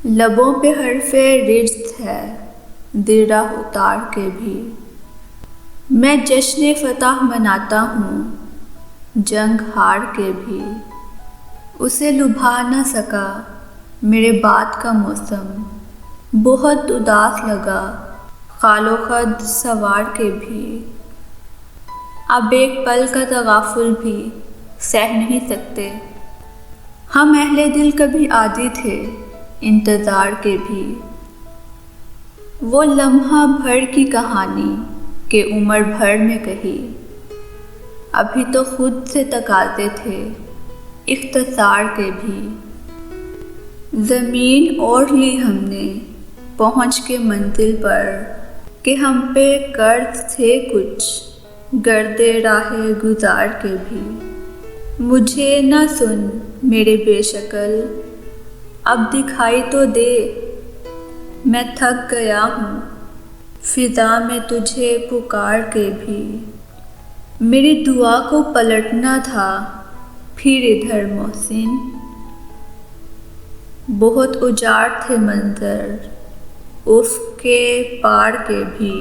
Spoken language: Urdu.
لبوں پہ حرف رجز ہے درہ اتار کے بھی، میں جشن فتح مناتا ہوں جنگ ہار کے بھی۔ اسے لبھا نہ سکا میرے بات کا موسم، بہت اداس لگا خال و خد سنوار کے بھی۔ اب ایک پل کا تغافل بھی سہ نہیں سکتے، ہم اہل دل کبھی عادی تھے انتظار کے بھی۔ وہ لمحہ بھر کی کہانی کہ عمر بھر میں کہی، ابھی تو خود سے تقاضے تھے اختصار کے بھی۔ زمین اوڑھ لی ہم نے پہنچ کے منزل پر، کہ ہم پہ قرض تھے کچھ گرد راہ گزار کے بھی۔ مجھے نہ سن میرے بے شکل اب دکھائی تو دے، میں تھک گیا ہوں فضا میں تجھے پکار کے بھی۔ میری دعا کو پلٹنا تھا پھر ادھر محسن، بہت اجاڑ تھے منظر افق کے پار کے بھی۔